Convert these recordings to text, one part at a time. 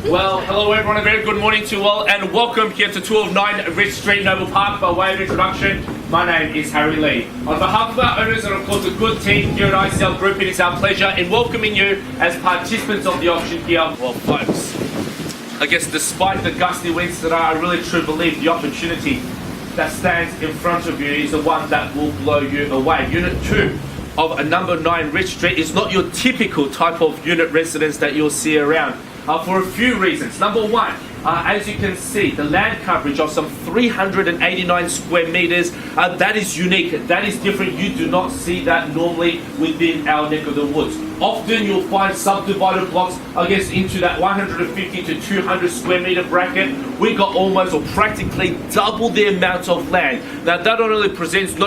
Well, hello everyone, a very good morning to you all, and welcome here to 209 Rich Street, Noble Park. By way of introduction, my name is Harry Lee. On behalf of our owners and of course a good team here at iSell Group, it is our pleasure in welcoming you as participants of the auction here. Well, folks, I guess despite the gusty winds today, I really truly believe the opportunity that stands in front of you is the one that will blow you away. Unit 2 of a number 9 Rich Street is not your typical type of unit residence that you'll see around. For a few reasons. Number one, as you can see, the land coverage of some 389 square meters, that is unique, that is different. You do not see that normally within our neck of the woods. Often you'll find subdivided blocks, I guess, into that 150 to 200 square meter bracket. We got almost or practically double the amount of land. Now that not only presents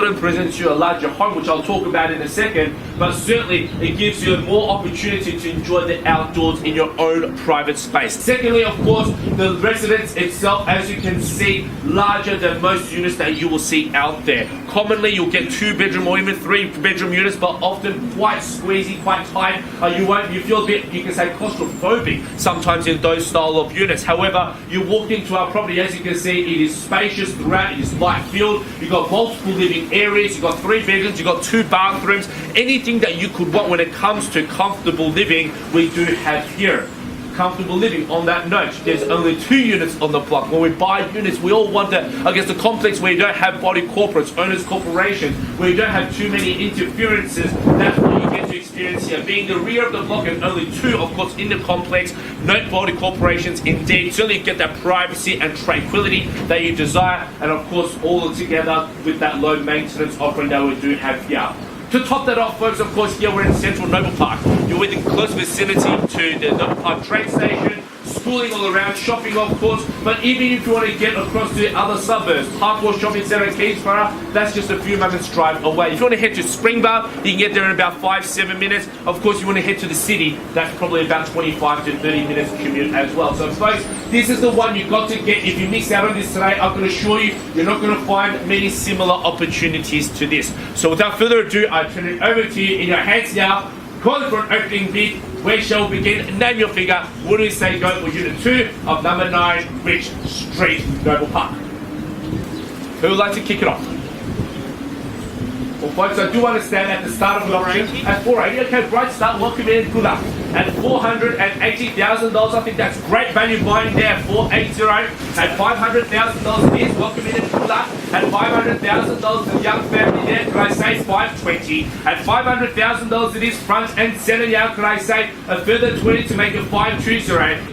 you a larger home, which I'll talk about in a second, but certainly it gives you more opportunity to enjoy the outdoors in your own private space. Secondly, of course, the residence itself, as you can see, larger than most units that you will see out there. Commonly, you'll get 2-bedroom or even 3-bedroom units, but often quite squeezy, quite tight. You feel a bit, you can say, claustrophobic sometimes in those style of units. However, you walk into our property, as you can see, it is spacious throughout, it is light filled, you've got multiple living areas, you've got 3 bedrooms, you've got 2 bathrooms, anything that you could want when it comes to comfortable living, we do have here. Comfortable living. On that note, there's only 2 units on the block. When we buy units, we all want the, I guess, the complex where you don't have body corporates, owners corporations, where you don't have too many interferences. That's what you get to experience here. Being the rear of the block and only 2, of course, in the complex, no body corporations. Indeed, certainly you get that privacy and tranquility that you desire, and of course, all together with that low maintenance offering that we do have here. To top that off, folks, of course, here we're in central Noble Park. You're within close vicinity to the Noble Park train station, schooling all around, shopping, of course, but even if you want to get across to the other suburbs, Parkwell Shopping Centre in Keysborough, that's just a few moments drive away. If you want to head to Springvale, you can get there in about 5-7 minutes. Of course, you want to head to the city, that's probably about 25 to 30 minutes commute as well. So folks, this is the one you've got to get. If you miss out on this today, I can assure you, you're not going to find many similar opportunities to this. So without further ado, I turn it over to you in your hands now. Call it for an opening bid. Where shall we begin? Name your figure. What do we say go for unit 2 of number 9 Rich Street, Noble Park? Who would like to kick it off? Well, folks, I do understand at the start of the auction at 480. Okay, bright start. Welcome in. Good luck. At $480,000, I think that's great value buying there. 480 at $500,000 it is. Welcome in. Good luck. At $500,000, the young family there. Could I say 520? At $500,000, it is front and center now. Could I say a further 20 to make it 520?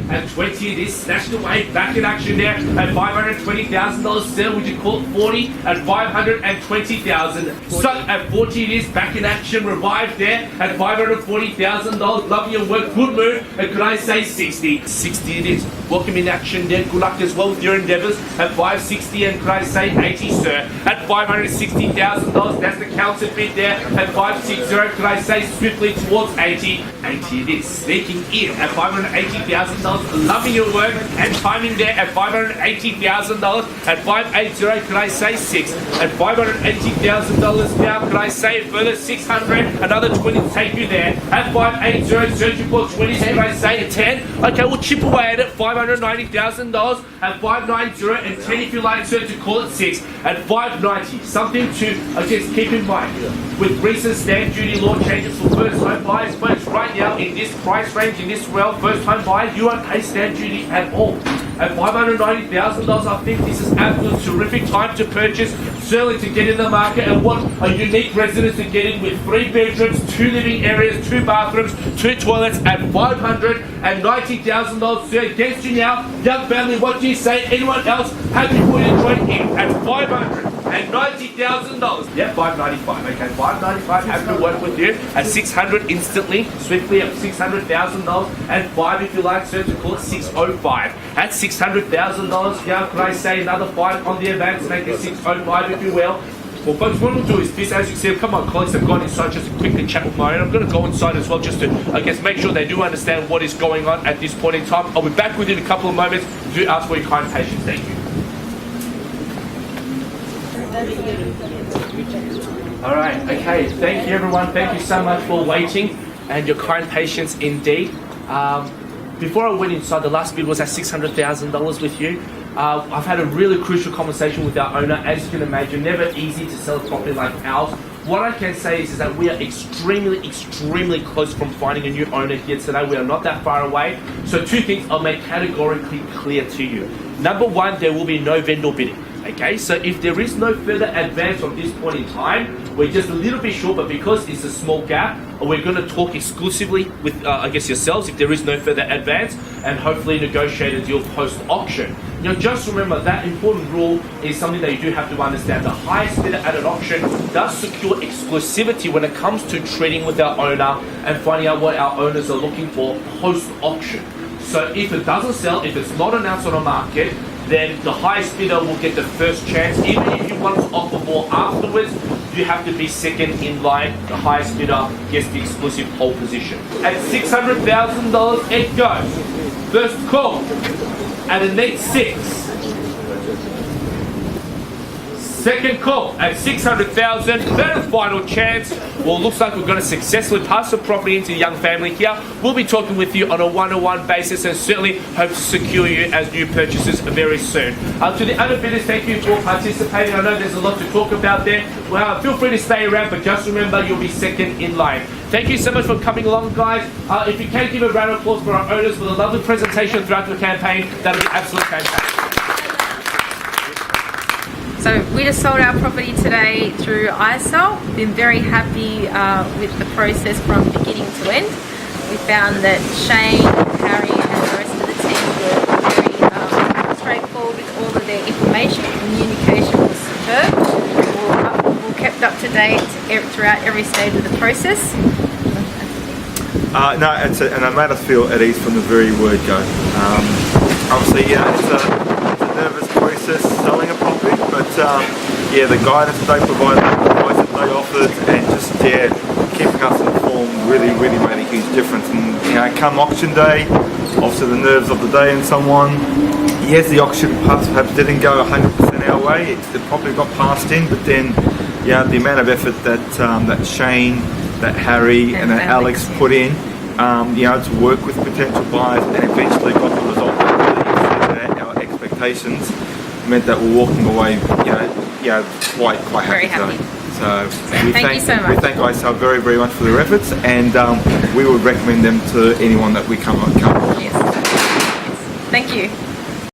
At 20, it is snatched away. Back in action there. At $520,000, sir, would you call it 40? At $520,000. So at 40, it is back in action. Revived there. At $540,000. Love your work. Good move. And could I say 60? 60 it is. Welcome in action there. Good luck as well with your endeavors. At 560, and could I say 80, sir? At $560,000, that's the counter bid there. At 560, could I say swiftly towards 80? 80 it is. Sneaking in at $580,000. Loving your work and timing there at $580,000. At 580, could I say 6? At $580,000 now, could I say further 600? Another 20 to take you there. At 580, searching for 20, could I say 10? Okay, we'll chip away at it. $590,000 at 590 and 10 if you like, sir, to call it 6 at 590. Something to, I guess, keep in mind with recent stamp duty law changes for first home buyers. Folks, right now in this price range, in this realm, first home buyers, you won't pay stamp duty at all. At $590,000, I think this is absolutely terrific time to purchase, certainly to get in the market and want a unique residence to get in with 3 bedrooms, 2 living areas, 2 bathrooms, 2 toilets at $590,000. So against you now, young family, what do you say? Anyone else happy for your joint in at $590,000? Yeah, $595. Okay, $595. Happy to work with you at $600 instantly, swiftly at $600,000, and 5 if you like, sir, to call it $605. At $600,000, yeah, could I say another 5 on the advance, make it $605 if you will. Well, folks, what we'll do is this, as you can see, a couple of my colleagues have gone inside just to quickly chat with my own. I'm going to go inside as well just to, I guess, make sure they do understand what is going on at this point in time. I'll be back with you in a couple of moments. Do ask for your kind patience. Thank you. All right, okay. Thank you, everyone. Thank you so much for waiting and your kind patience indeed. before I went inside, the last bid was at $600,000 with you. I've had a really crucial conversation with our owner. As you can imagine, never easy to sell a property like ours. What I can say is that we are extremely close from finding a new owner here today. We are not that far away. So two things I'll make categorically clear to you. Number one, there will be no vendor bidding. Okay, so if there is no further advance from this point in time, we're just a little bit short, but because it's a small gap, we're going to talk exclusively with, I guess, yourselves if there is no further advance, and hopefully negotiate a deal post-auction. Just remember that important rule is something that you do have to understand. The highest bidder at an auction does secure exclusivity when it comes to trading with our owner and finding out what our owners are looking for post-auction. So if it doesn't sell, if it's not announced on the market, then the highest bidder will get the first chance. Even if you want to offer more afterwards, you have to be second in line. The highest bidder gets the exclusive pole position. At $600,000, it goes. First call at a net 6. Second call at $600,000. Then a final chance. Well, looks like we're going to successfully pass the property into the young family here. We'll be talking with you on a one-on-one basis and certainly hope to secure you as new purchasers very soon. To the other bidders, thank you for participating. I know there's a lot to talk about there. Well, feel free to stay around, but just remember you'll be second in line. Thank you so much for coming along, guys. If you can give a round of applause for our owners for the lovely presentation throughout the campaign, that would be absolutely fantastic. So we just sold our property today through iSell. Been very happy with the process from beginning to end. We found that Shane, Harry and the rest of the team were very straightforward with all of their information. Communication was superb. We're kept up to date throughout every stage of the process. And it made us feel at ease from the very word go. Obviously, it's a nervous process selling a property, but the guidance they provided, the advice that they offered, and just keeping us informed really made a huge difference. And come auction day, obviously the nerves of the day in someone. Yes, the auction perhaps didn't go 100% our way. It probably got passed in, but then the amount of effort that Shane, that Harry, and that Alex put in, to work with potential buyers, and eventually got the result that really exceeded our expectations, meant that we're walking away, quite happy. Very happy. So thank you so much. We thank iSell very much for their efforts, and we would recommend them to anyone that we come across. Yes. Thank you.